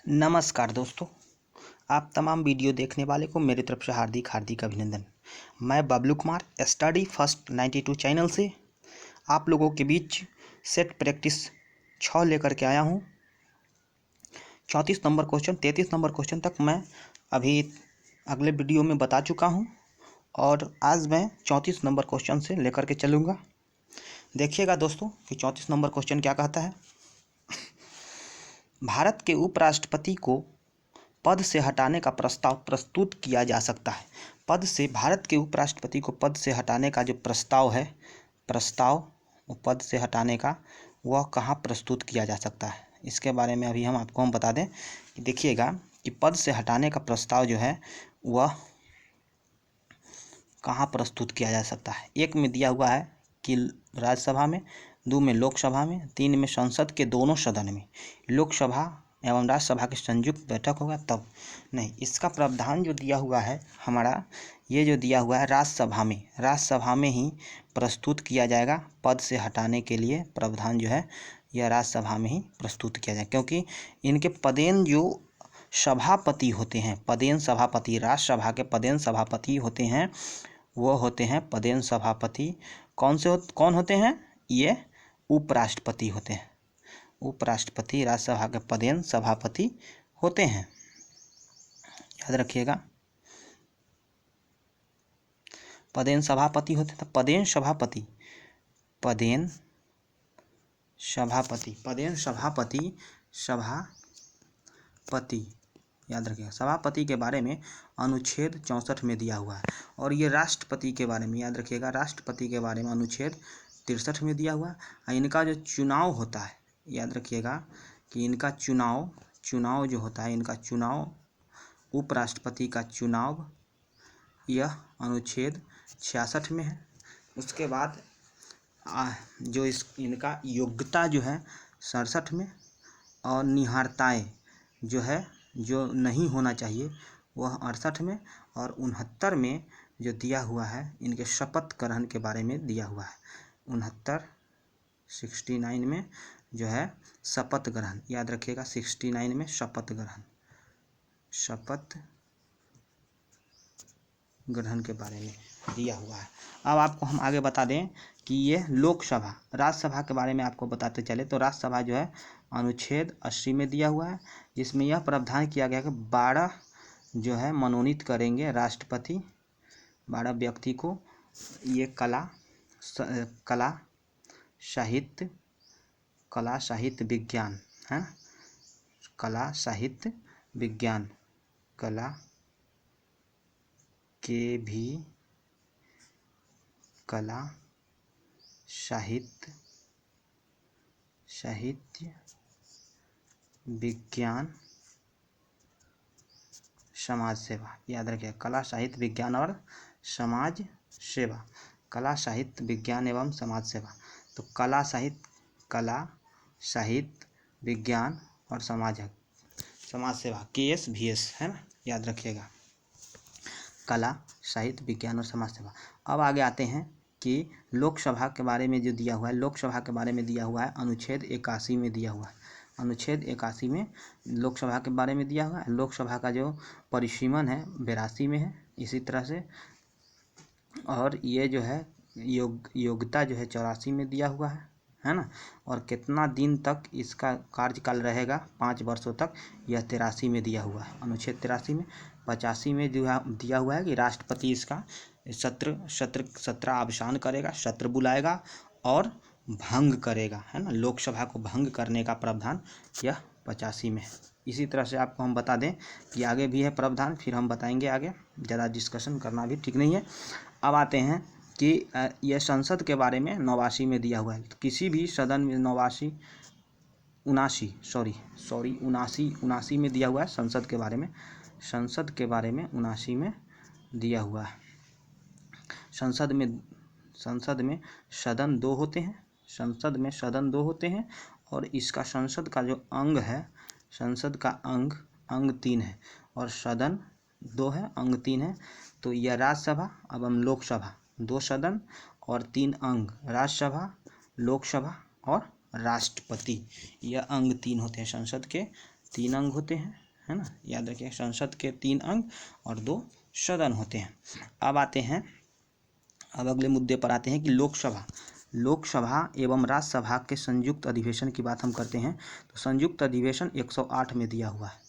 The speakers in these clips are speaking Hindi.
नमस्कार दोस्तों, आप तमाम वीडियो देखने वाले को मेरी तरफ से हार्दिक हार्दिक अभिनंदन। मैं Bablu Kumar study first 92 channel से आप लोगों के बीच सेट प्रैक्टिस 6 लेकर के आया हूं। 34 नंबर क्वेश्चन 33 नंबर क्वेश्चन तक मैं अभी अगले वीडियो में बता चुका हूं और आज मैं 34 नंबर क्वेश्चन से लेकर के चलूँगा। देखिएगा दोस्तों कि 34 नंबर क्वेश्चन क्या कहता है। भारत के उपराष्ट्रपति को पद से हटाने का प्रस्ताव प्रस्तुत किया जा सकता है। पद से भारत के उपराष्ट्रपति को पद से हटाने का जो प्रस्ताव है, पद से हटाने का वह कहाँ प्रस्तुत किया जा सकता है, इसके बारे में अभी हम बता दें कि देखिएगा कि पद से हटाने का प्रस्ताव जो है वह कहाँ प्रस्तुत किया जा सकता है। एक में दिया हुआ है कि राज्यसभा में, 2 में लोकसभा में, 3 में संसद के दोनों सदन में। लोकसभा एवं राज्यसभा की संयुक्त बैठक होगा तब नहीं। इसका प्रावधान जो दिया हुआ है हमारा, ये जो दिया हुआ है राज्यसभा में ही प्रस्तुत किया जाएगा। पद से हटाने के लिए प्रावधान जो है यह राज्यसभा में ही प्रस्तुत किया जाए, क्योंकि इनके पदेन जो सभापति होते हैं, पदेन सभापति, राज्यसभा के पदेन सभापति होते हैं, वो होते हैं पदेन सभापति। कौन होते हैं? ये उपराष्ट्रपति होते हैं। उपराष्ट्रपति राज्यसभा के पदेन सभापति होते हैं, याद रखिएगा। पदेन सभापति होते हैं। पदेन सभापति याद रखिएगा। सभापति के बारे में अनुच्छेद 64 में दिया हुआ है और ये राष्ट्रपति के बारे में, याद रखिएगा, राष्ट्रपति के बारे में अनुच्छेद 63 में दिया हुआ है। इनका जो चुनाव होता है, याद रखिएगा कि इनका चुनाव जो होता है, इनका चुनाव, उपराष्ट्रपति का चुनाव, यह अनुच्छेद 66 में है। उसके बाद जो इनका योग्यता जो है 67 में, और निहारताएँ जो है, जो नहीं होना चाहिए, वह 68 में, और 69 में जो दिया हुआ है इनके शपथ ग्रहण के बारे में दिया हुआ है। 69 में जो है शपथ ग्रहण, याद रखिएगा, 69 में शपथ ग्रहण के बारे में दिया हुआ है। अब आपको हम आगे बता दें कि ये लोकसभा, राज्यसभा के बारे में आपको बताते चले तो राज्यसभा जो है अनुच्छेद 80 में दिया हुआ है, जिसमें यह प्रावधान किया गया कि 12 जो है मनोनीत करेंगे राष्ट्रपति, 12 व्यक्ति को। ये कला साहित्य विज्ञान है, कला साहित्य विज्ञान, कला के भी कला साहित्य विज्ञान, समाज सेवा, याद रखिए, कला साहित्य विज्ञान और समाज सेवा, कला साहित्य विज्ञान एवं समाज सेवा। तो कला साहित्य विज्ञान और समाज सेवा, KSVS है ना, याद रखिएगा, कला साहित्य विज्ञान और समाज सेवा। अब आगे आते हैं कि लोकसभा के बारे में जो दिया हुआ है, लोकसभा के बारे में दिया हुआ है अनुच्छेद 81 में दिया हुआ है। अनुच्छेद 81 में लोकसभा के बारे में दिया हुआ है। लोकसभा का जो परिसीमन है 82 में है, इसी तरह से, और ये जो है योग्यता जो है 84 में दिया हुआ है ना। और कितना दिन तक इसका कार्यकाल रहेगा, 5 वर्षों तक, यह 83 में दिया हुआ है, अनुच्छेद 83 में। 85 में दिया हुआ है कि राष्ट्रपति इसका सत्र अवसान करेगा, सत्र बुलाएगा और भंग करेगा, है ना। लोकसभा को भंग करने का प्रावधान यह 85 में है। इसी तरह से आपको हम बता दें कि आगे भी है प्रावधान, फिर हम बताएंगे आगे, ज़्यादा डिस्कशन करना भी ठीक नहीं है। अब आते हैं कि यह संसद के बारे में 89 में दिया हुआ है। तो किसी भी सदन में 79 में दिया हुआ है। संसद के बारे में 79 में दिया हुआ है। संसद में सदन 2 होते हैं, और इसका संसद का जो अंग है, संसद का अंग 3 है, और सदन 2 है, अंग 3 है। तो यह राज्यसभा एवं लोकसभा 2 सदन और 3 अंग, राज्यसभा, लोकसभा और राष्ट्रपति, यह अंग 3 होते हैं संसद के। 3 अंग होते हैं, है ना, याद रखिए संसद के 3 अंग और 2 सदन होते हैं। अब आते हैं, अब अगले मुद्दे पर आते हैं कि लोकसभा एवं राज्यसभा के संयुक्त अधिवेशन की बात हम करते हैं। तो संयुक्त अधिवेशन 108 में दिया हुआ है।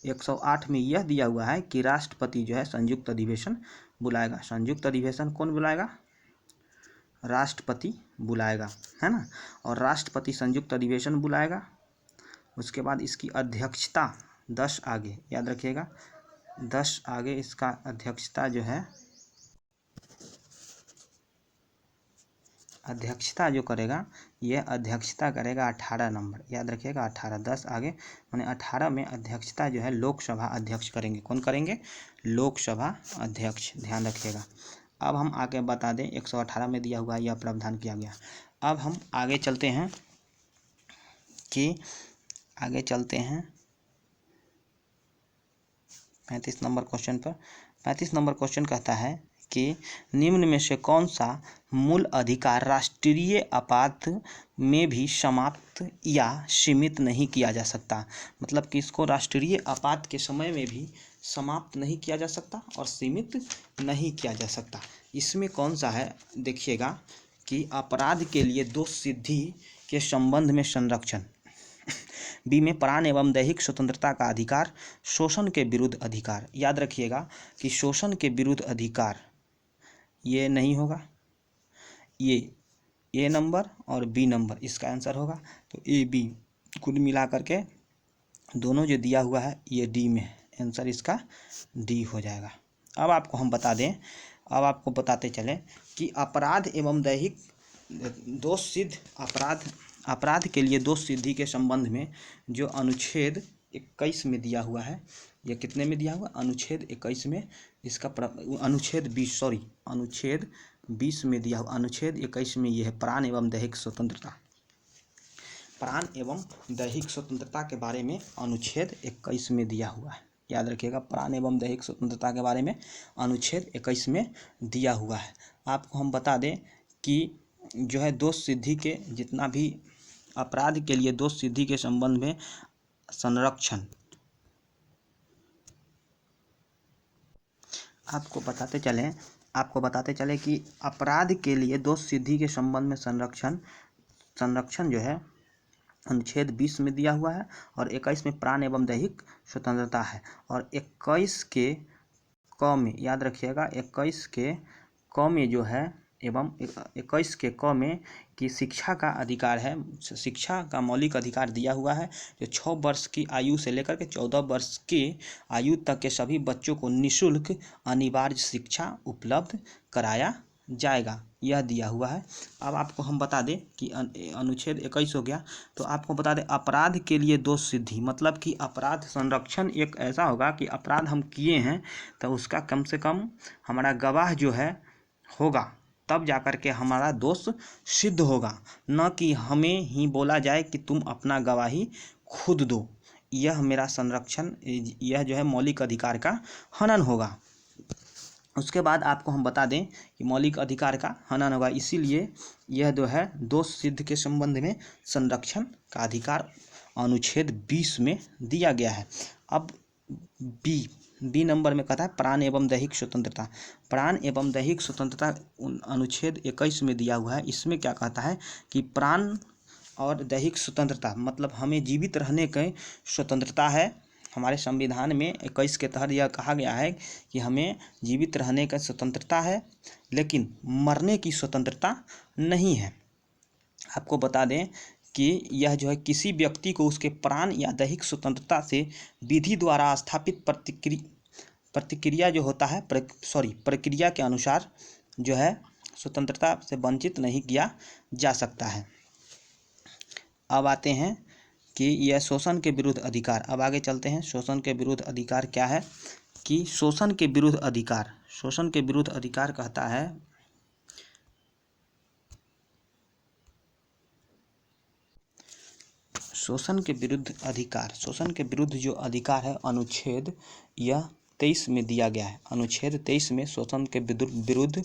108 में यह दिया हुआ है कि राष्ट्रपति जो है संयुक्त अधिवेशन बुलाएगा। संयुक्त अधिवेशन कौन बुलाएगा? राष्ट्रपति बुलाएगा, है ना। और राष्ट्रपति संयुक्त अधिवेशन बुलाएगा। उसके बाद इसकी अध्यक्षता 10 आगे, याद रखिएगा 10 आगे इसका अध्यक्षता जो है, अध्यक्षता जो करेगा, यह अध्यक्षता करेगा 18 नंबर, याद रखिएगा 18, 10 आगे माने 18 में अध्यक्षता जो है लोकसभा अध्यक्ष करेंगे। कौन करेंगे? लोकसभा अध्यक्ष, ध्यान रखिएगा। अब हम आगे बता दें 118 में दिया हुआ यह प्रावधान किया गया। अब हम आगे चलते हैं कि 35 नंबर क्वेश्चन पर। 35 नंबर क्वेश्चन कहता है कि निम्न में से कौन सा मूल अधिकार राष्ट्रीय आपात में भी समाप्त या सीमित नहीं किया जा सकता? मतलब कि इसको राष्ट्रीय आपात के समय में भी समाप्त नहीं किया जा सकता और सीमित नहीं किया जा सकता। इसमें कौन सा है? देखिएगा कि अपराध के लिए दोष सिद्धि के संबंध में संरक्षण। बी में प्राण एवं दैहिक स्वतंत्रता का अधिकार, शोषण के विरुद्ध अधिकार। याद रखिएगा कि शोषण के विरुद्ध अधिकार ये नहीं होगा, ये ए नंबर और बी नंबर इसका आंसर होगा। तो ए बी कुल मिला करके दोनों जो दिया हुआ है ये डी में है, आंसर इसका डी हो जाएगा। अब आपको हम बता दें, अब आपको बताते चलें कि अपराध एवं दैहिक दोष सिद्ध अपराध के लिए दोष सिद्धि के संबंध में जो अनुच्छेद 21 में दिया हुआ है, यह कितने में दिया हुआ? अनुच्छेद 21 में इसका अनुच्छेद 20 में दिया हुआ। अनुच्छेद 21 में यह है प्राण एवं दैहिक स्वतंत्रता। प्राण एवं दैहिक स्वतंत्रता के बारे में अनुच्छेद 21 में दिया हुआ है, याद रखिएगा। प्राण एवं दैहिक स्वतंत्रता के बारे में अनुच्छेद 21 में दिया हुआ है। आपको हम बता दें कि जो है दोष सिद्धि के जितना भी अपराध के लिए दोष सिद्धि के संबंध में संरक्षण, आपको बताते चले कि अपराध के लिए दोष सिद्धि के संबंध में संरक्षण जो है अनुच्छेद 20 में दिया हुआ है और 21 में प्राण एवं दैहिक स्वतंत्रता है। और 21 के क में, याद रखिएगा 21 के क में जो है एवं 21 के क में कि शिक्षा का अधिकार है, शिक्षा का मौलिक अधिकार दिया हुआ है, जो 6 वर्ष की आयु से लेकर के 14 वर्ष की आयु तक के सभी बच्चों को निःशुल्क अनिवार्य शिक्षा उपलब्ध कराया जाएगा, यह दिया हुआ है। अब आपको हम बता दें कि अनुच्छेद 21 हो गया। तो आपको बता दें अपराध के लिए दोष सिद्धि, मतलब कि अपराध संरक्षण एक ऐसा होगा कि अपराध हम किए हैं तो उसका कम से कम हमारा गवाह जो है होगा, तब जाकर के हमारा दोष सिद्ध होगा, न कि हमें ही बोला जाए कि तुम अपना गवाही खुद दो। यह मेरा संरक्षण, यह जो है मौलिक अधिकार का हनन होगा। उसके बाद आपको हम बता दें कि मौलिक अधिकार का हनन होगा, इसीलिए यह जो है दोष सिद्ध के संबंध में संरक्षण का अधिकार अनुच्छेद 20 में दिया गया है। अब बी नंबर में कहता है प्राण एवं दैहिक स्वतंत्रता। प्राण एवं दैहिक स्वतंत्रता अनुच्छेद 21 में दिया हुआ है। इसमें क्या कहता है कि प्राण और दैहिक स्वतंत्रता मतलब हमें जीवित रहने की स्वतंत्रता है। हमारे संविधान में 21 के तहत यह कहा गया है कि हमें जीवित रहने का स्वतंत्रता है, लेकिन मरने की स्वतंत्रता नहीं है। आपको बता दें कि यह जो है किसी व्यक्ति को उसके प्राण या दैहिक स्वतंत्रता से विधि द्वारा स्थापित प्रतिक्रिया जो होता है प्रक्रिया के अनुसार जो है स्वतंत्रता से वंचित नहीं किया जा सकता है। अब आते हैं कि यह शोषण के विरुद्ध अधिकार। अब आगे चलते हैं, शोषण के विरुद्ध अधिकार क्या है कि शोषण के विरुद्ध अधिकार कहता है शोषण के विरुद्ध जो अधिकार है अनुच्छेद यह 23 में दिया गया है। अनुच्छेद 23 में शोषण के विरुद्ध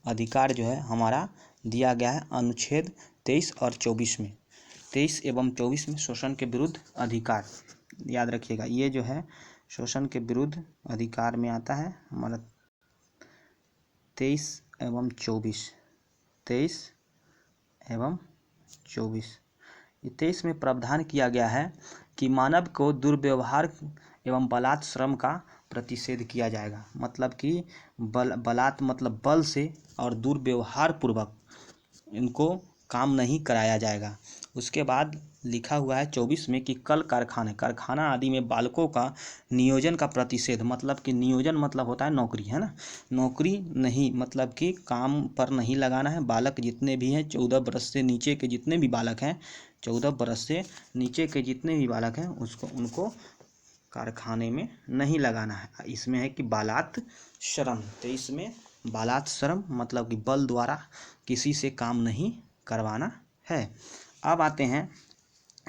अधिकार जो है हमारा दिया गया है। अनुच्छेद 23 और 24 में, 23 एवं 24 में शोषण के विरुद्ध अधिकार याद रखिएगा, ये जो है शोषण के विरुद्ध अधिकार में आता है हमारा 23 एवं 24। 23 एवं 24। ये 23 में प्रावधान किया गया है कि मानव को दुर्व्यवहार एवं बलात् श्रम का प्रतिषेध किया जाएगा। मतलब कि बलात् मतलब बल से और दुर्व्यवहार पूर्वक इनको काम नहीं कराया जाएगा। उसके बाद लिखा हुआ है 24 में कि कल कारखाना आदि में बालकों का नियोजन का प्रतिषेध। मतलब कि नियोजन मतलब होता है नौकरी, है ना। नौकरी नहीं, मतलब कि काम पर नहीं लगाना है। बालक जितने भी हैं 14 वर्ष से नीचे के जितने भी बालक हैं, 14 वर्ष से नीचे के जितने भी बालक हैं उनको कारखाने में नहीं लगाना है। इसमें है कि बालात् श्रम, तो इसमें बालात् श्रम मतलब कि बल द्वारा किसी से काम नहीं करवाना है। अब आते हैं,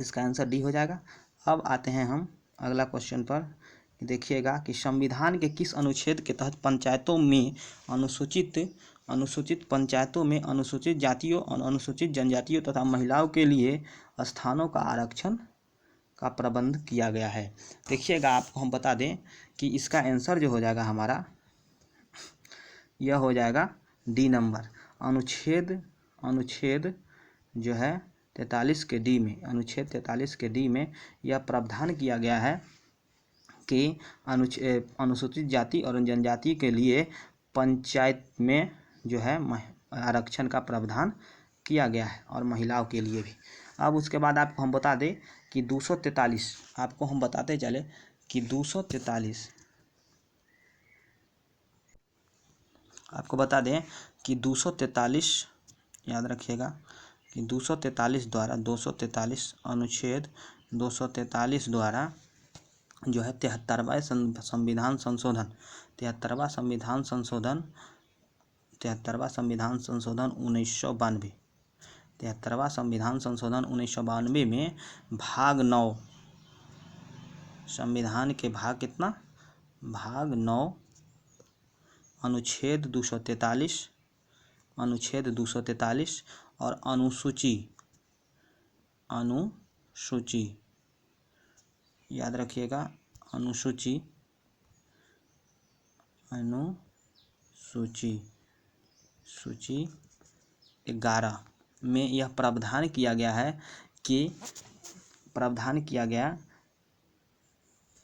इसका आंसर डी हो जाएगा। अब आते हैं हम अगला क्वेश्चन पर। देखिएगा कि संविधान के किस अनुच्छेद के तहत पंचायतों में अनुसूचित पंचायतों में अनुसूचित जातियों और अनुसूचित जनजातियों तथा महिलाओं के लिए स्थानों का आरक्षण का प्रबंध किया गया है। देखिएगा, आपको हम बता दें कि इसका आंसर जो हो जाएगा हमारा, यह हो जाएगा डी नंबर। अनुच्छेद जो है 43 के डी में, अनुच्छेद 43 के डी में यह प्रावधान किया गया है कि अनुसूचित जाति और जनजाति के लिए पंचायत में जो है आरक्षण का प्रावधान किया गया है, और महिलाओं के लिए भी। अब उसके बाद आपको हम बता दें कि 243, आपको हम बताते चले कि 243, आपको बता दें कि 243 याद रखिएगा कि 243 द्वारा 243 अनुच्छेद 243 द्वारा जो है 73वां संविधान संशोधन 73वां संविधान संशोधन 1992 73वां संविधान संशोधन 1992 में भाग 9, संविधान के भाग कितना, भाग 9 अनुच्छेद 243 और अनुसूची याद रखिएगा, अनुसूची 11 में यह प्रावधान किया गया है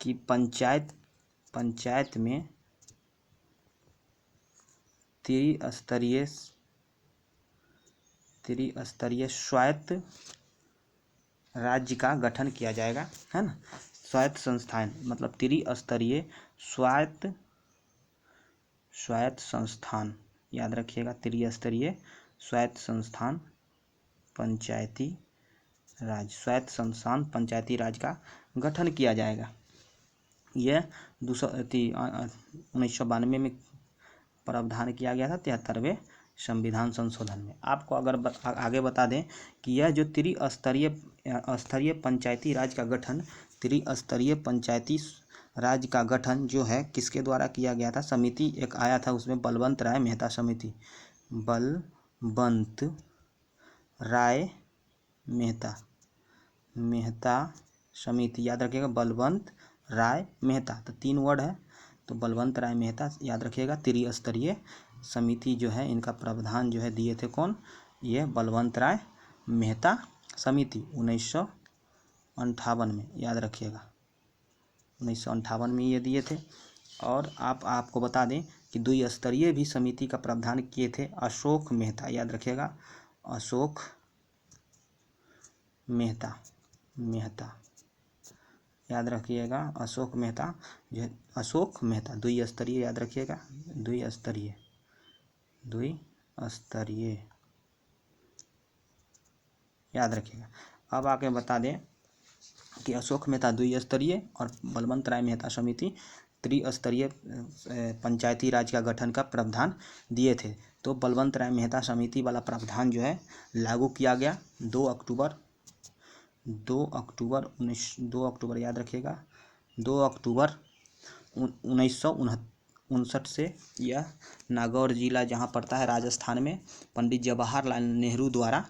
कि पंचायत में त्रिस्तरीय स्वायत्त राज्य का गठन किया जाएगा, है ना। स्वायत्त संस्थान मतलब त्रिस्तरीय स्वायत्त संस्थान, याद रखिएगा, त्रिस्तरीय स्वायत्त संस्थान पंचायती राज का गठन किया जाएगा। यह 1992 में प्रावधान किया गया था 73वें संविधान संशोधन में। आपको अगर आगे बता दें कि यह जो त्रिस्तरीय पंचायती राज का गठन, त्रिस्तरीय पंचायती राज का गठन जो है किसके द्वारा किया गया था, समिति एक आया था, उसमें बलवंत राय मेहता समिति, बलवंत राय मेहता समिति, याद रखिएगा, बलवंत राय मेहता, तो 3 वर्ड है, तो बलवंत राय मेहता याद रखिएगा। त्रिस्तरीय समिति जो है इनका प्रावधान जो है दिए थे कौन, ये बलवंत राय मेहता समिति 1958 में, याद रखिएगा, 1958 में ये दिए थे। और आपको बता दें कि द्विस्तरीय भी समिति का प्रावधान किए थे अशोक मेहता, याद रखिएगा, अशोक मेहता याद रखिएगा, अशोक मेहता जो है, अशोक मेहता द्विस्तरीय, याद रखिएगा, द्विस्तरीय याद रखिएगा। अब आगे बता दें कि अशोक मेहता द्विस्तरीय और बलवंत राय मेहता समिति त्रिस्तरीय पंचायती राज का गठन का प्रावधान दिए थे। तो बलवंत राय मेहता समिति वाला प्रावधान जो है लागू किया गया 2 अक्टूबर याद रखिएगा, 2 अक्टूबर 1959 से। यह नागौर जिला जहाँ पड़ता है राजस्थान में, पंडित जवाहरलाल नेहरू द्वारा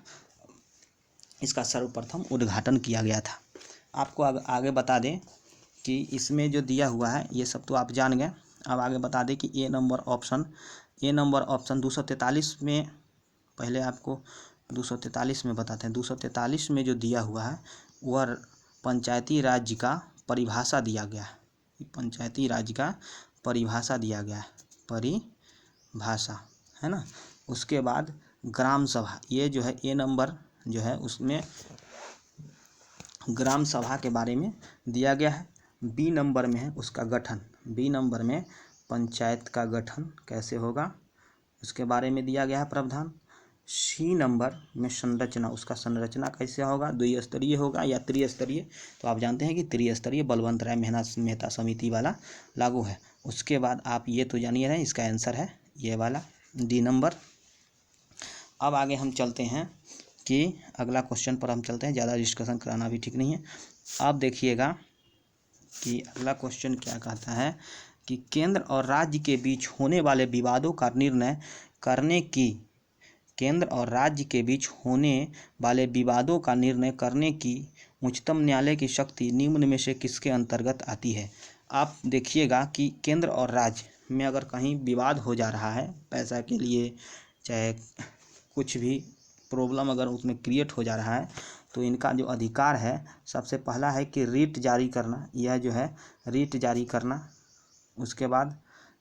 इसका सर्वप्रथम उद्घाटन किया गया था। आपको आगे बता दें कि इसमें जो दिया हुआ है ये सब तो आप जान गए। अब आगे बता दें कि ए नंबर ऑप्शन 243 में, पहले आपको 243 में बताते हैं। 243 में जो दिया हुआ है वह पंचायती राज्य का परिभाषा दिया गया है। पंचायती राज्य का परिभाषा दिया गया है, परिभाषा, है ना। उसके बाद ग्राम सभा, ये जो है ए नंबर जो है उसमें ग्राम सभा के बारे में दिया गया है। बी नंबर में है उसका गठन, बी नंबर में पंचायत का गठन कैसे होगा उसके बारे में दिया गया है प्रावधान। सी नंबर में संरचना, उसका संरचना कैसे होगा, द्विस्तरीय होगा या त्रिस्तरीय, तो आप जानते हैं कि त्रिस्तरीय बलवंत राय मेहता समिति वाला लागू है। उसके बाद आप ये तो जानिए रहे, इसका आंसर है ये वाला डी नंबर। अब आगे हम चलते हैं कि अगला क्वेश्चन पर हम चलते हैं, ज़्यादा डिस्कशन कराना भी ठीक नहीं है। अब देखिएगा कि अगला क्वेश्चन क्या कहता है कि केंद्र और राज्य के बीच होने वाले विवादों का निर्णय करने की, केंद्र और राज्य के बीच होने वाले विवादों का निर्णय करने की उच्चतम न्यायालय की शक्ति निम्न में से किसके अंतर्गत आती है। आप देखिएगा कि केंद्र और राज्य में अगर कहीं विवाद हो जा रहा है पैसा के लिए, चाहे कुछ भी प्रॉब्लम अगर उसमें क्रिएट हो जा रहा है, तो इनका जो अधिकार है सबसे पहला है कि रीट जारी करना, यह जो है रीट जारी करना। उसके बाद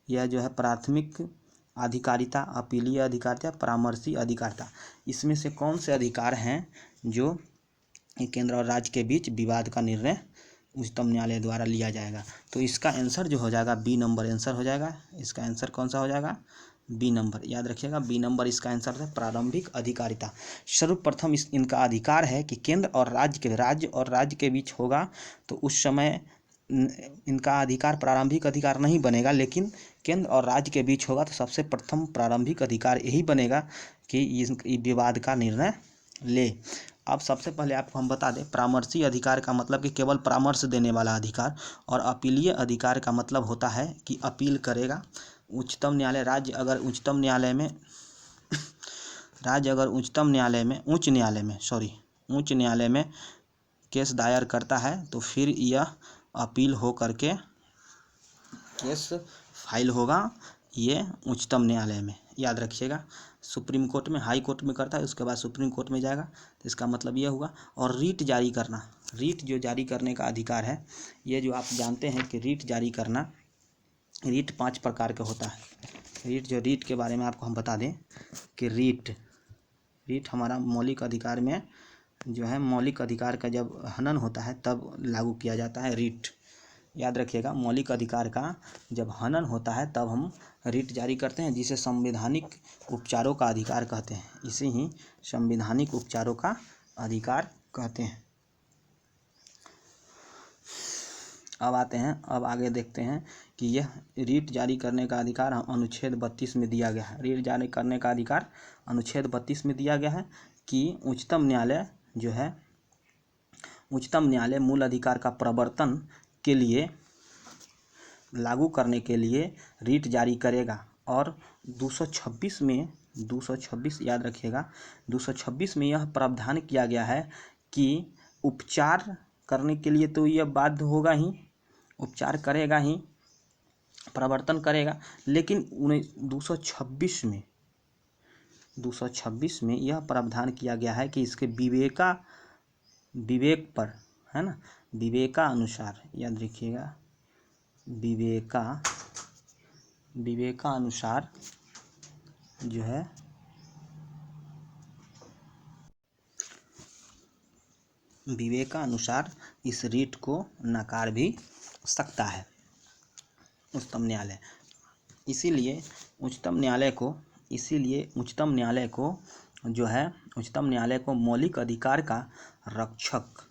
यह जो है प्राथमिक अधिकारिता, अपीलीय अधिकारिता, परामर्शी अधिकारिता, इसमें से कौन से अधिकार हैं जो केंद्र और राज्य के बीच विवाद का निर्णय उच्चतम न्यायालय द्वारा लिया जाएगा। तो इसका आंसर जो हो जाएगा बी नंबर आंसर हो जाएगा। इसका आंसर कौन सा हो जाएगा, बी नंबर, याद रखिएगा बी नंबर इसका आंसर है, प्रारंभिक अधिकारिता। सर्वप्रथम इनका अधिकार है कि केंद्र और राज्य के बीच होगा तो उस समय इनका अधिकार प्रारंभिक अधिकार नहीं बनेगा, लेकिन केंद्र और राज्य के बीच होगा तो सबसे प्रथम प्रारंभिक अधिकार यही बनेगा कि इस विवाद का निर्णय ले। अब सबसे पहले आपको हम बता दें, परामर्शी अधिकार का मतलब कि केवल परामर्श देने वाला अधिकार, और अपीलीय अधिकार का मतलब होता है कि अपील करेगा। उच्चतम न्यायालय, राज्य अगर उच्च न्यायालय में केस दायर करता है तो फिर यह अपील हो करके केस फाइल होगा ये उच्चतम न्यायालय में, याद रखिएगा। सुप्रीम कोर्ट में, हाई कोर्ट में करता है, उसके बाद सुप्रीम कोर्ट में जाएगा, तो इसका मतलब ये हुआ। और रीट जारी करना, रीट जो जारी करने का अधिकार है, ये जो आप जानते हैं कि रीट जारी करना, रीट 5 प्रकार का होता है। रीट के बारे में आपको हम बता दें कि रीट हमारा मौलिक अधिकार में जो है, मौलिक अधिकार का जब हनन होता है तब लागू किया जाता है रीट, याद रखिएगा। मौलिक अधिकार का जब हनन होता है तब हम रीट जारी करते हैं, जिसे संवैधानिक उपचारों का अधिकार कहते हैं, इसे ही संवैधानिक उपचारों का अधिकार कहते हैं। अब आगे देखते हैं कि यह रीट जारी करने का अधिकार अनुच्छेद 32 में दिया गया है। रीट जारी करने का अधिकार अनुच्छेद 32 में दिया गया है कि उच्चतम न्यायालय मूल अधिकार का प्रवर्तन के लिए, लागू करने के लिए रीट जारी करेगा। और 226 याद रखिएगा, 226 में यह प्रावधान किया गया है कि उपचार करने के लिए तो यह बाध्य होगा ही, उपचार करेगा ही, प्रवर्तन करेगा, लेकिन 226 में यह प्रावधान किया गया है कि इसके विवेक पर, है ना, विवेकानुसार, याद रखिएगा, विवेकानुसार जो है विवेकानुसार इस रीट को नकार भी सकता है उच्चतम न्यायालय। इसीलिए उच्चतम न्यायालय को मौलिक अधिकार का रक्षक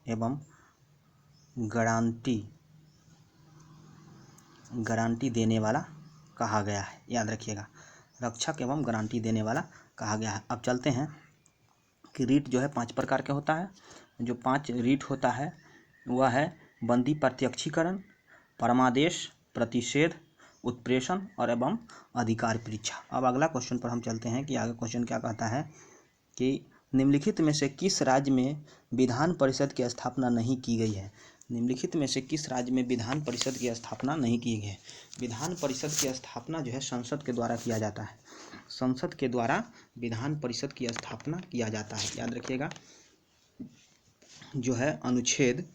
एवं गारंटी देने वाला कहा गया है, याद रखिएगा, रक्षक एवं गारंटी देने वाला कहा गया है। अब चलते हैं कि रीट जो है 5 प्रकार के होता है। जो 5 रीट होता है वह है बंदी प्रत्यक्षीकरण, परमादेश, प्रतिषेध, उत्प्रेषण और अधिकार परीक्षा। अब अगला क्वेश्चन पर हम चलते हैं कि आगे क्वेश्चन क्या कहता है कि निम्नलिखित में से किस राज्य में विधान परिषद की स्थापना नहीं की गई है? निम्नलिखित में से किस राज्य में विधान परिषद की स्थापना नहीं की गई है? विधान परिषद की स्थापना जो है संसद के द्वारा किया जाता है। संसद के द्वारा विधान परिषद की स्थापना किया जाता है। याद रखिएगा, जो है अनुच्छेद,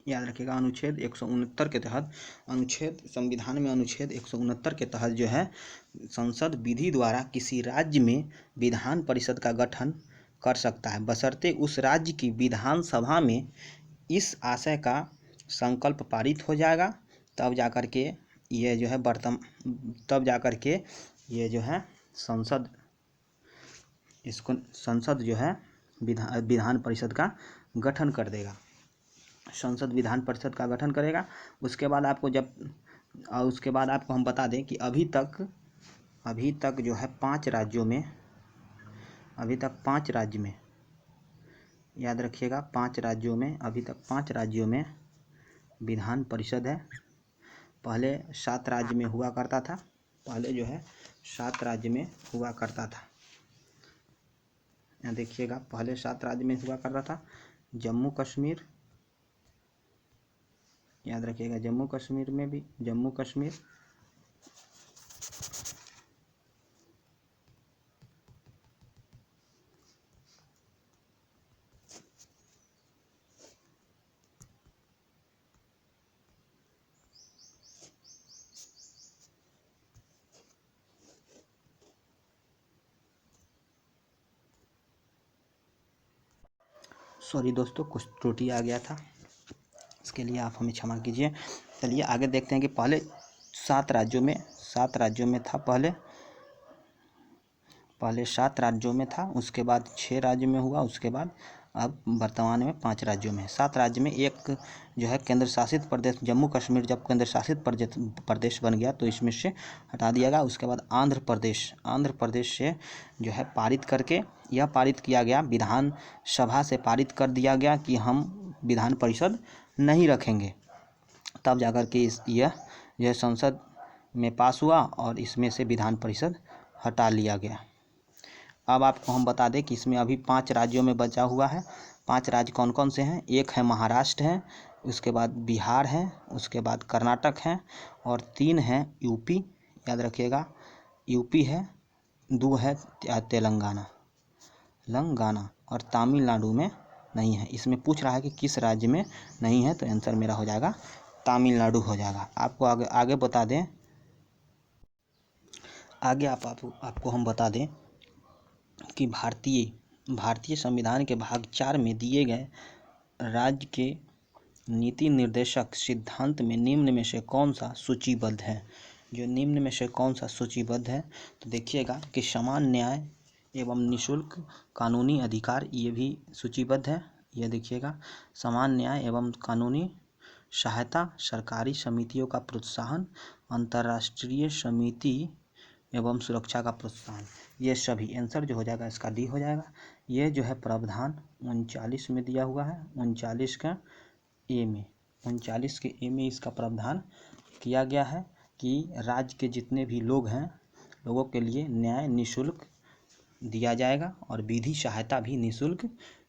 याद रखिएगा अनुच्छेद 169 के तहत, संविधान में अनुच्छेद 169 के तहत जो है संसद विधि द्वारा किसी राज्य में विधान परिषद का गठन कर सकता है, बशर्ते उस राज्य की विधानसभा में इस आशय का संकल्प पारित हो जाएगा, तब जाकर के ये जो है संसद जो है विधान परिषद का गठन कर देगा। संसद विधान परिषद का गठन करेगा। उसके बाद आपको हम बता दें कि अभी तक जो है 5 राज्यों में, याद रखिएगा 5 राज्यों में, अभी तक 5 राज्यों में विधान परिषद है। पहले 7 राज्य में हुआ करता था, पहले जो है 7 राज्य में हुआ करता था। यहाँ देखिएगा, पहले 7 राज्य में हुआ करता था। जम्मू कश्मीर, याद रखिएगा जम्मू कश्मीर में भी, जम्मू कश्मीर, सॉरी दोस्तों, कुछ त्रुटि आ गया था, इसके लिए आप हमें क्षमा कीजिए। चलिए आगे देखते हैं कि पहले 7 राज्यों में था, पहले 7 राज्यों में था, उसके बाद 6 राज्यों में हुआ, उसके बाद अब वर्तमान में 5 राज्यों में। 7 राज्य में एक जो है केंद्र शासित प्रदेश, जम्मू कश्मीर जब केंद्र शासित प्रदेश बन गया तो इसमें से हटा दिया गया। उसके बाद आंध्र प्रदेश से जो है पारित किया गया, विधान सभा से पारित कर दिया गया कि हम विधान परिषद नहीं रखेंगे, तब जाकर के यह संसद में पास हुआ और इसमें से विधान परिषद हटा लिया गया। अब आपको हम बता दें कि इसमें अभी 5 राज्यों में बचा हुआ है। 5 राज्य कौन कौन से हैं? एक है महाराष्ट्र है, उसके बाद बिहार है, उसके बाद कर्नाटक है, और 3 है यूपी, याद रखिएगा यूपी है, 2 है तेलंगाना और तमिलनाडु में नहीं है। इसमें पूछ रहा है कि किस राज्य में नहीं है, तो आंसर मेरा हो जाएगा तमिलनाडु हो जाएगा। आपको आगे बता दें, आपको हम बता दें कि भारतीय संविधान के भाग 4 में दिए गए राज्य के नीति निर्देशक सिद्धांत में निम्न में से कौन सा सूचीबद्ध है? जो निम्न में से कौन सा सूचीबद्ध है, तो देखिएगा कि समान न्याय एवं निःशुल्क कानूनी अधिकार, ये भी सूचीबद्ध है। यह देखिएगा, समान न्याय एवं कानूनी सहायता, सरकारी समितियों का प्रोत्साहन, अंतर्राष्ट्रीय समिति एवं सुरक्षा का प्रोत्साहन, ये सभी आंसर जो हो जाएगा इसका डी हो जाएगा। ये जो है प्रावधान 39 में दिया हुआ है, 39 के ए में इसका प्रावधान किया गया है कि राज्य के जितने भी लोग हैं, लोगों के लिए न्याय निःशुल्क दिया जाएगा और विधि सहायता भी निःशुल्क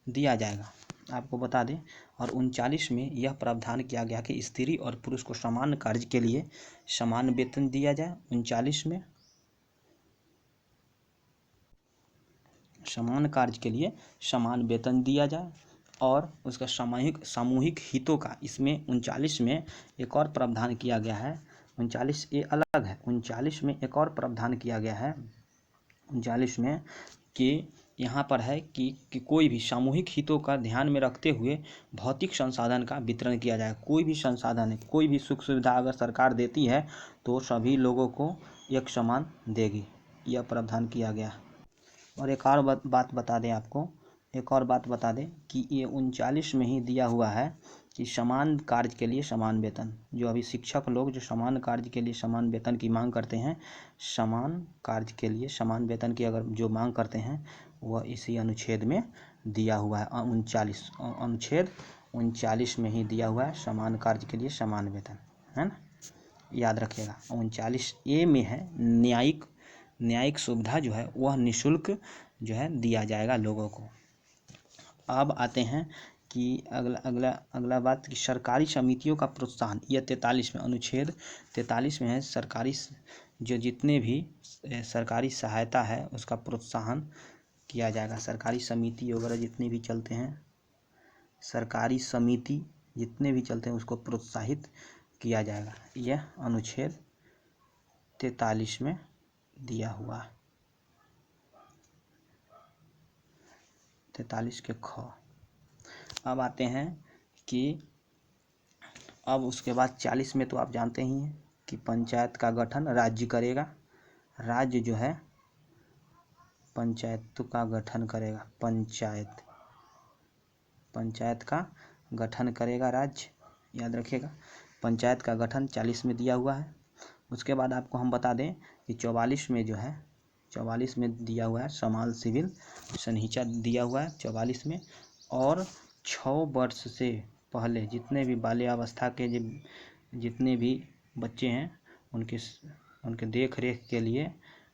दिया जाएगा। आपको बता दें, और 39 में यह प्रावधान किया गया कि स्त्री और पुरुष को समान कार्य के लिए समान वेतन दिया जाए। 39 में समान कार्य के लिए समान वेतन दिया जाए, और उसका सामूहिक हितों का, इसमें 39 में एक और प्रावधान किया गया है। 39 ये अलग है, 39 में एक और प्रावधान किया गया है 39 में कि यहाँ पर है कि कोई भी सामूहिक हितों का ध्यान में रखते हुए भौतिक संसाधन का वितरण किया जाए। कोई भी संसाधन है, कोई भी सुख सुविधा अगर सरकार देती है तो सभी लोगों को एक समान देगी, यह प्रावधान किया गया। और एक और बात बता दें आपको, एक और बात बता दें कि ये 39 में ही दिया हुआ है कि समान कार्य के लिए समान वेतन। जो अभी शिक्षक लोग जो समान कार्य के लिए समान वेतन की मांग करते हैं, समान कार्य के लिए समान वेतन की अगर जो मांग करते हैं, वह इसी अनुच्छेद में दिया हुआ है। अनुच्छेद 39 में ही दिया हुआ है, समान कार्य के लिए समान वेतन, है ना, याद रखिएगा। 39 ए में है न्यायिक सुविधा जो है वह निःशुल्क जो है दिया जाएगा लोगों को। अब आते हैं कि अगला बात कि सरकारी समितियों का प्रोत्साहन, यह 43 में, अनुच्छेद 43 में है। सरकारी जो जितने भी सरकारी सहायता है उसका प्रोत्साहन किया जाएगा। सरकारी समिति वगैरह जितने भी चलते हैं, सरकारी समिति जितने भी चलते हैं उसको प्रोत्साहित किया जाएगा। यह अनुच्छेद 43 में दिया हुआ है, 43 के ख। अब आते हैं कि अब उसके बाद 40 में तो आप जानते ही हैं कि पंचायत का गठन राज्य करेगा। राज्य जो है पंचायतों का गठन करेगा। पंचायत का गठन करेगा राज्य, याद रखिएगा। पंचायत का गठन 40 में दिया हुआ है। उसके बाद आपको हम बता दें कि 44 में जो है, 44 में दिया हुआ है समाज सिविल संहिता दिया हुआ है 44 में। और 6 वर्ष से पहले जितने भी बाल्यावस्था के जितने भी बच्चे हैं उनके देख रेख के लिए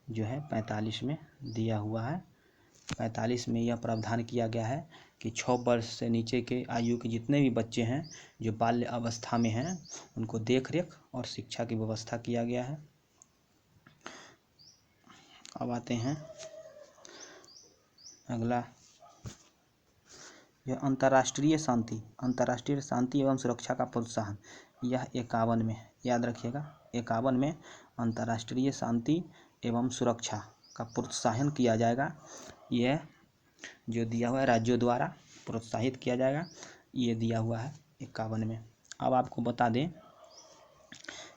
जो है 45 में दिया हुआ है। 45 में यह प्रावधान किया गया है कि 6 वर्ष से नीचे के आयु के जितने भी बच्चे हैं जो बाल्य अवस्था में हैं उनको देख रेख और शिक्षा की व्यवस्था किया गया है। अब आते हैं अगला, यह अंतर्राष्ट्रीय शांति एवं सुरक्षा का प्रोत्साहन, यह 51 में, याद रखिएगा। 51 में अंतर्राष्ट्रीय शांति एवं सुरक्षा का प्रोत्साहन किया जाएगा। यह जो दिया हुआ है राज्यों द्वारा प्रोत्साहित किया जाएगा, ये दिया हुआ है 51 में। अब आपको बता दें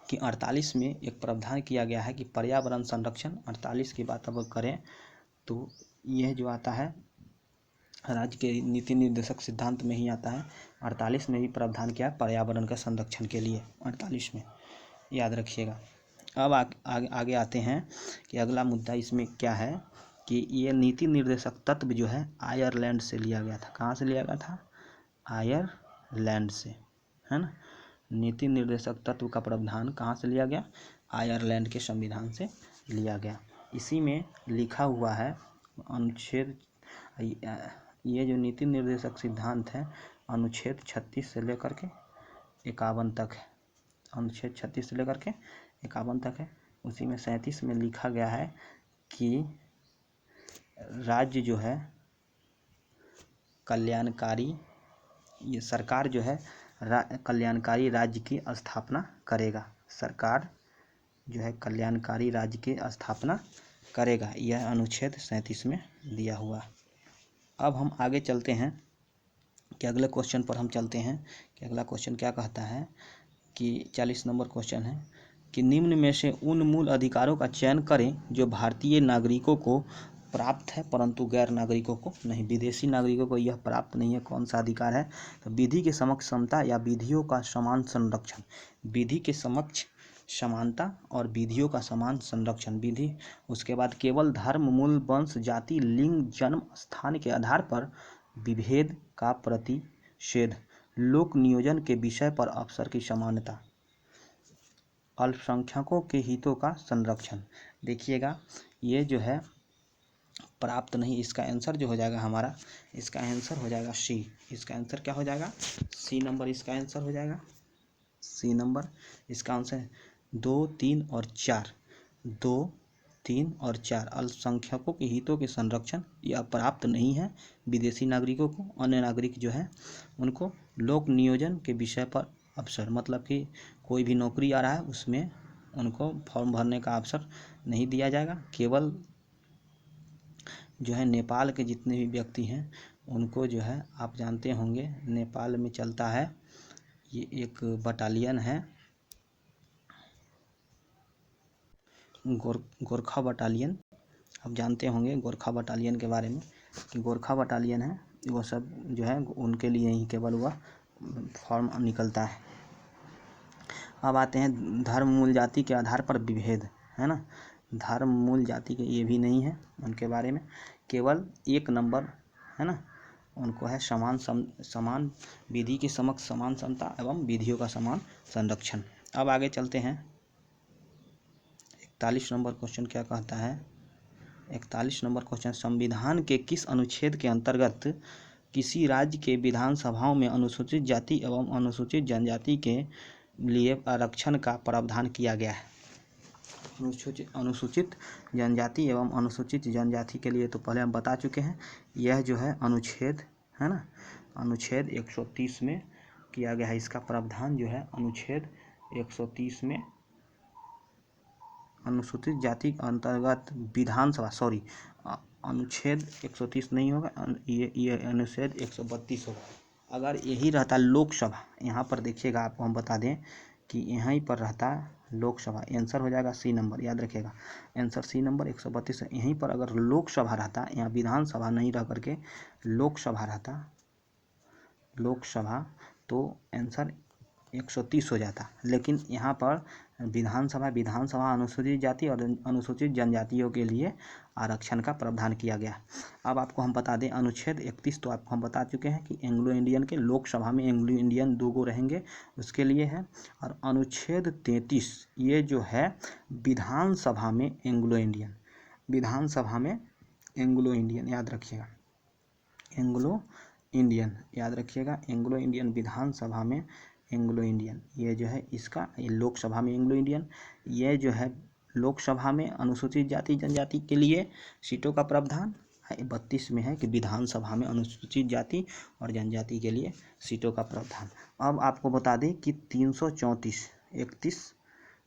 कि 48 में एक प्रावधान किया गया है कि पर्यावरण संरक्षण। 48 की बात अब करें तो यह जो आता है राज्य के नीति निर्देशक सिद्धांत में ही आता है। 48 में भी प्रावधान किया पर्यावरण का संरक्षण के लिए, 48 में, याद रखिएगा। अब आगे आते हैं कि अगला मुद्दा इसमें क्या है कि ये नीति निर्देशक तत्व जो है आयरलैंड से लिया गया था। कहाँ से लिया गया था? आयरलैंड से, है ना। नीति निर्देशक तत्व का प्रावधान कहाँ से लिया गया? आयरलैंड के संविधान से लिया गया। इसी में लिखा हुआ है अनुच्छेद, ये जो नीति निर्देशक सिद्धांत है अनुच्छेद 36 से लेकर के 51 तक है। अनुच्छेद 36 से लेकर के 51 तक है। उसी में 37 में लिखा गया है कि राज्य जो है कल्याणकारी, ये सरकार जो है कल्याणकारी राज्य की स्थापना करेगा। सरकार जो है कल्याणकारी राज्य की स्थापना करेगा। यह अनुच्छेद 37 में दिया हुआ। अब हम आगे चलते हैं कि अगले क्वेश्चन पर हम चलते हैं कि अगला क्वेश्चन क्या कहता है कि 40 नंबर क्वेश्चन है कि निम्न में से उन मूल अधिकारों का चयन करें जो भारतीय नागरिकों को प्राप्त है परंतु गैर नागरिकों को नहीं। विदेशी नागरिकों को यह प्राप्त नहीं है। कौन सा अधिकार है? तो विधि के समक्ष समता या विधियों का समान संरक्षण। विधि के समक्ष समानता और विधियों का समान संरक्षण। विधि, उसके बाद केवल धर्म, मूल, वंश, जाति, लिंग, जन्म स्थान के आधार पर विभेद का प्रतिषेध, लोक नियोजन के विषय पर अवसर की समानता, अल्पसंख्यकों के हितों का संरक्षण। देखिएगा ये जो है प्राप्त नहीं, इसका आंसर जो हो जाएगा हमारा, इसका आंसर हो जाएगा सी। इसका आंसर क्या हो जाएगा? सी नंबर इसका आंसर हो जाएगा। सी नंबर इसका आंसर 2, 3 और 4, 2, 3 और 4 अल्पसंख्यकों के हितों के संरक्षण यह प्राप्त नहीं है विदेशी नागरिकों को। अन्य नागरिक जो है उनको लोक नियोजन के विषय पर अवसर, मतलब कि कोई भी नौकरी आ रहा है उसमें उनको फॉर्म भरने का अवसर नहीं दिया जाएगा। केवल जो है नेपाल के जितने भी व्यक्ति हैं उनको जो है, आप जानते होंगे नेपाल में चलता है ये एक बटालियन है गोरखा बटालियन। आप जानते होंगे गोरखा बटालियन के बारे में कि गोरखा बटालियन है, वो सब जो है उनके लिए ही केवल वह फॉर्म निकलता है। अब आते हैं धर्म, मूल, जाति के आधार पर विभेद, है ना। धर्म, मूल, जाति के ये भी नहीं है उनके बारे में। केवल 1 नंबर है ना, उनको है समान विधि के समक्ष समान समता एवं विधियों का समान संरक्षण। अब आगे चलते हैं 41 नंबर क्वेश्चन क्या कहता है 41 नंबर क्वेश्चन, संविधान के किस अनुच्छेद के अंतर्गत किसी राज्य के विधानसभाओं में अनुसूचित जाति एवं अनुसूचित जनजाति के लिए आरक्षण का प्रावधान किया गया है? अनुसूचित जनजाति एवं अनुसूचित जनजाति के लिए तो पहले हम बता चुके हैं, यह जो है अनुच्छेद है ना, अनुच्छेद 130 में किया गया है। इसका प्रावधान जो है अनुच्छेद 130 में अनुसूचित जाति के अंतर्गत विधानसभा, अनुच्छेद 130 नहीं होगा, ये अनुच्छेद 132 होगा। अगर यही रहता लोकसभा, यहाँ पर देखिएगा, आपको हम बता दें कि यहीं पर रहता लोकसभा, आंसर हो जाएगा सी नंबर, याद रखिएगा आंसर सी नंबर 132 है। यहीं पर अगर लोकसभा रहता, यहाँ विधानसभा नहीं रह करके लोकसभा रहता, लोकसभा, तो आंसर 130 हो जाता। लेकिन यहाँ पर विधानसभा अनुसूचित जाति और अनुसूचित जनजातियों के लिए आरक्षण का प्रावधान किया गया। अब आपको हम बता दें अनुच्छेद 31 तो आपको हम बता चुके हैं कि एंग्लो इंडियन के, लोकसभा में एंग्लो इंडियन 2 गो रहेंगे, उसके लिए है। और अनुच्छेद 33 ये जो है विधानसभा में एंग्लो इंडियन, विधानसभा में एंग्लो इंडियन, याद रखिएगा एंग्लो इंडियन, याद रखिएगा एंग्लो इंडियन, विधानसभा में एंग्लो इंडियन, ये जो है इसका, ये लोकसभा में एंग्लो इंडियन, ये जो है लोकसभा में अनुसूचित जाति जनजाति के लिए सीटों का प्रावधान है। 32 में है कि विधानसभा में अनुसूचित जाति और जनजाति के लिए सीटों का प्रावधान। अब आपको बता दें कि 334, 31,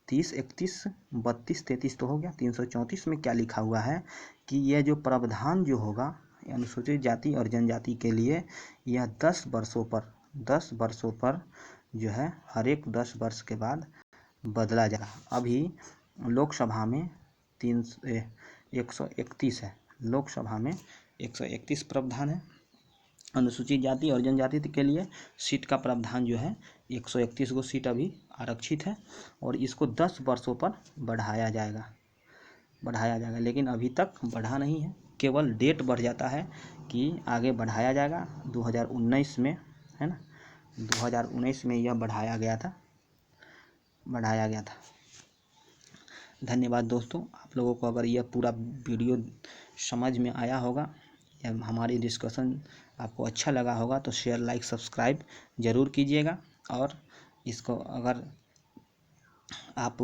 30, 31, 32, 33 तो हो गया, 334 में क्या लिखा हुआ है कि यह जो प्रावधान जो होगा अनुसूचित जाति और जनजाति के लिए, यह 10 वर्षों पर जो है हर एक 10 वर्ष के बाद बदला जाएगा। अभी लोकसभा में 131 है, लोकसभा में 131 प्रावधान है। अनुसूचित जाति और जनजाति के लिए सीट का प्रावधान जो है 131 गो सीट अभी आरक्षित है, और इसको 10 वर्षों पर बढ़ाया जाएगा। लेकिन अभी तक बढ़ा नहीं है, केवल डेट बढ़ जाता है कि आगे बढ़ाया जाएगा 2019 में, है ना, 2019 में यह बढ़ाया गया था। धन्यवाद दोस्तों, आप लोगों को अगर यह पूरा वीडियो समझ में आया होगा या हमारी डिस्कशन आपको अच्छा लगा होगा तो शेयर, लाइक, सब्सक्राइब ज़रूर कीजिएगा। और इसको अगर आप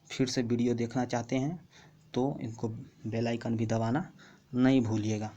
फिर से वीडियो देखना चाहते हैं तो इनको बेल आइकन भी दबाना नहीं भूलिएगा।